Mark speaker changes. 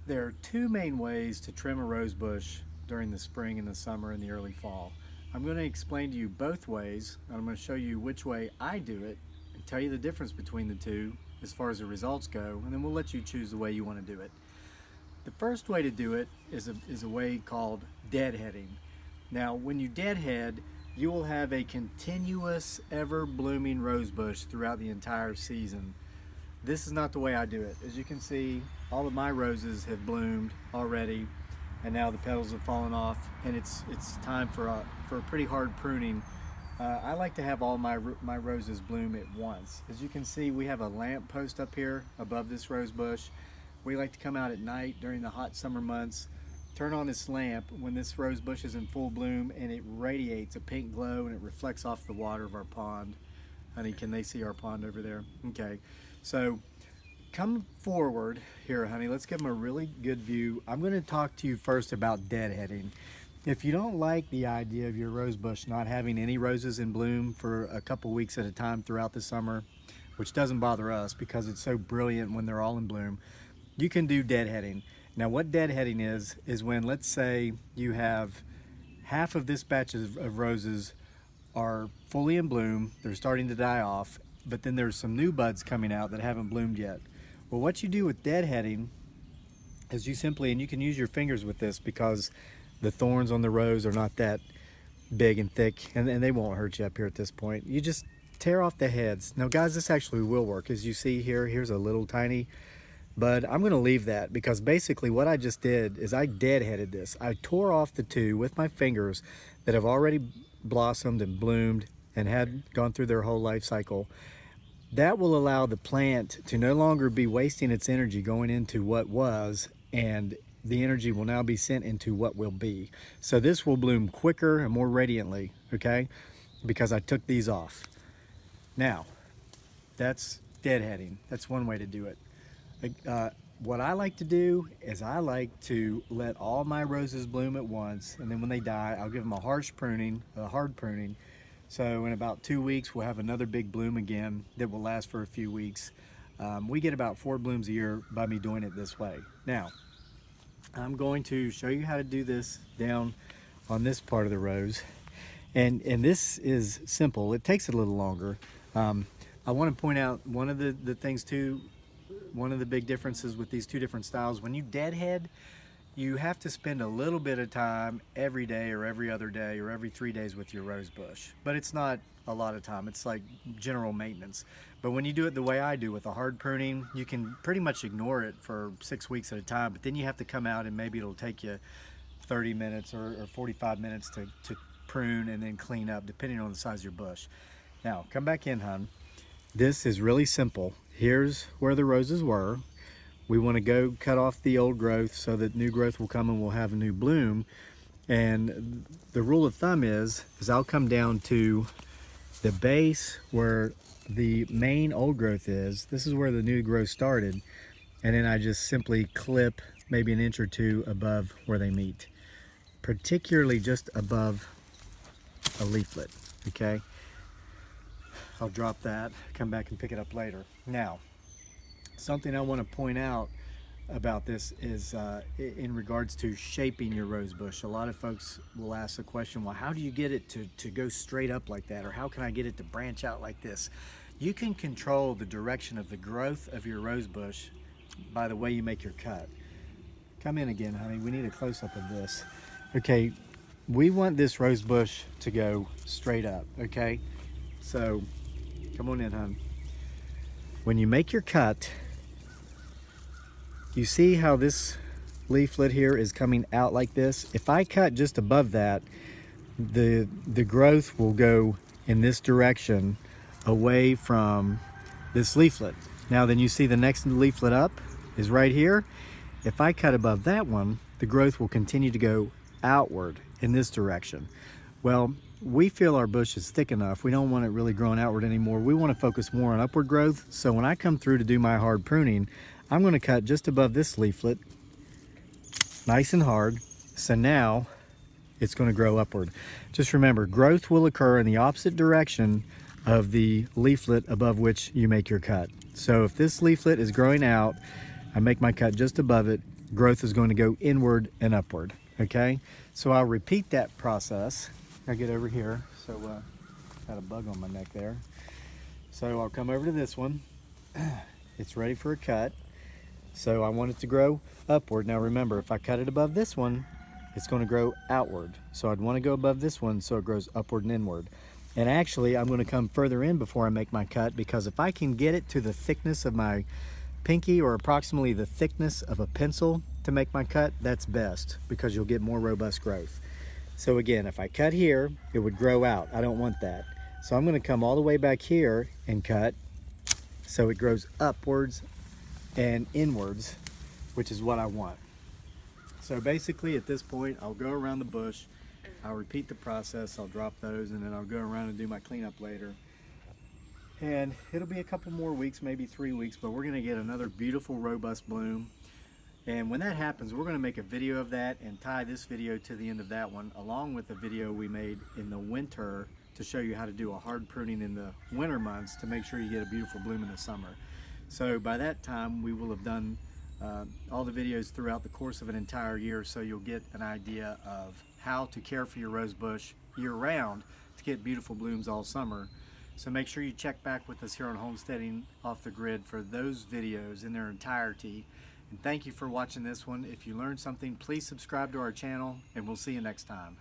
Speaker 1: There are two main ways to trim a rose bush during the spring and the summer and the early fall. I'm going to explain to you both ways, and I'm going to show you which way I do it and tell you the difference between the two as far as the results go, and then we'll let you choose the way you want to do it. The first way to do it is a way called deadheading. Now, when you deadhead, you will have a continuous, ever blooming rose bush throughout the entire season. This is not the way I do it. As you can see, all of my roses have bloomed already, and now the petals have fallen off, and it's time for a pretty hard pruning. I like to have all my roses bloom at once. As you can see, we have a lamp post up here above this rose bush. We like to come out at night during the hot summer months, turn on this lamp when this rose bush is in full bloom, and it radiates a pink glow and it reflects off the water of our pond. Honey, can they see our pond over there? Okay, so come forward here, honey. Let's give them a really good view. I'm going to talk to you first about deadheading. If you don't like the idea of your rose bush not having any roses in bloom for a couple weeks at a time throughout the summer, which doesn't bother us because it's so brilliant when they're all in bloom, you can do deadheading. Now, what deadheading is when, let's say, you have half of this batch of roses are fully in bloom, they're starting to die off, but then there's some new buds coming out that haven't bloomed yet. Well, what you do with deadheading is you simply, and you can use your fingers with this because the thorns on the rose are not that big and thick, and they won't hurt you up here at this point. You just tear off the heads. Now guys, this actually will work. As you see here, here's a little tiny bud. I'm gonna leave that because basically what I just did is I deadheaded this. I tore off the two with my fingers that have already blossomed and bloomed and had gone through their whole life cycle. That will allow the plant to no longer be wasting its energy going into what was, and the energy will now be sent into what will be. So this will bloom quicker and more radiantly, okay? Because I took these off. Now, that's deadheading. That's one way to do it. What I like to do is I like to let all my roses bloom at once, and then when they die, I'll give them a hard pruning. So in about 2 weeks, we'll have another big bloom again that will last for a few weeks. We get about 4 blooms a year by me doing it this way. Now, I'm going to show you how to do this down on this part of the rose. And this is simple. It takes a little longer. I want to point out one of the things too, one of the big differences with these two different styles. When you deadhead, you have to spend a little bit of time every day or every other day or every 3 days with your rose bush. But it's not a lot of time. It's like general maintenance. But when you do it the way I do with a hard pruning, you can pretty much ignore it for 6 weeks at a time. But then you have to come out and maybe it'll take you 30 minutes or 45 minutes to prune and then clean up, depending on the size of your bush. Now, come back in, hon. This is really simple. Here's where the roses were. We want to go cut off the old growth so that new growth will come and we'll have a new bloom. And the rule of thumb is I'll come down to the base where the main old growth is. This is where the new growth started. And then I just simply clip maybe an inch or two above where they meet, particularly just above a leaflet, okay? I'll drop that, come back and pick it up later. Now, something I want to point out about this is in regards to shaping your rose bush. A lot of folks will ask the question, well, how do you get it to go straight up like that? Or how can I get it to branch out like this? You can control the direction of the growth of your rose bush by the way you make your cut. Come in again, honey. We need a close-up of this. Okay, we want this rose bush to go straight up, okay? So, come on in, hon. When you make your cut, you see how this leaflet here is coming out like this? If I cut just above that, the growth will go in this direction away from this leaflet. Now then you see the next leaflet up is right here. If I cut above that one, the growth will continue to go outward in this direction. Well, we feel our bush is thick enough. We don't want it really growing outward anymore. We want to focus more on upward growth. So when I come through to do my hard pruning, I'm going to cut just above this leaflet, nice and hard. So now it's going to grow upward. Just remember, growth will occur in the opposite direction of the leaflet above which you make your cut. So if this leaflet is growing out, I make my cut just above it, growth is going to go inward and upward. Okay, so I'll repeat that process. I'll get over here. So got a bug on my neck there. So I'll come over to this one. It's ready for a cut. So I want it to grow upward. Now remember, if I cut it above this one, it's going to grow outward. So I'd want to go above this one so it grows upward and inward. And actually, I'm going to come further in before I make my cut, because if I can get it to the thickness of my pinky, or approximately the thickness of a pencil to make my cut, that's best, because you'll get more robust growth. So again, if I cut here, it would grow out. I don't want that. So I'm going to come all the way back here and cut so it grows upwards and inwards, which is what I want. So basically at this point, I'll go around the bush, I'll repeat the process, I'll drop those, and then I'll go around and do my cleanup later. And it'll be a couple more weeks, maybe 3 weeks, but we're gonna get another beautiful, robust bloom. And when that happens, we're gonna make a video of that and tie this video to the end of that one, along with the video we made in the winter to show you how to do a hard pruning in the winter months to make sure you get a beautiful bloom in the summer. So by that time, we will have done all the videos throughout the course of an entire year, so you'll get an idea of how to care for your rose bush year-round to get beautiful blooms all summer. So make sure you check back with us here on Homesteading Off the Grid for those videos in their entirety. And thank you for watching this one. If you learned something, please subscribe to our channel, and we'll see you next time.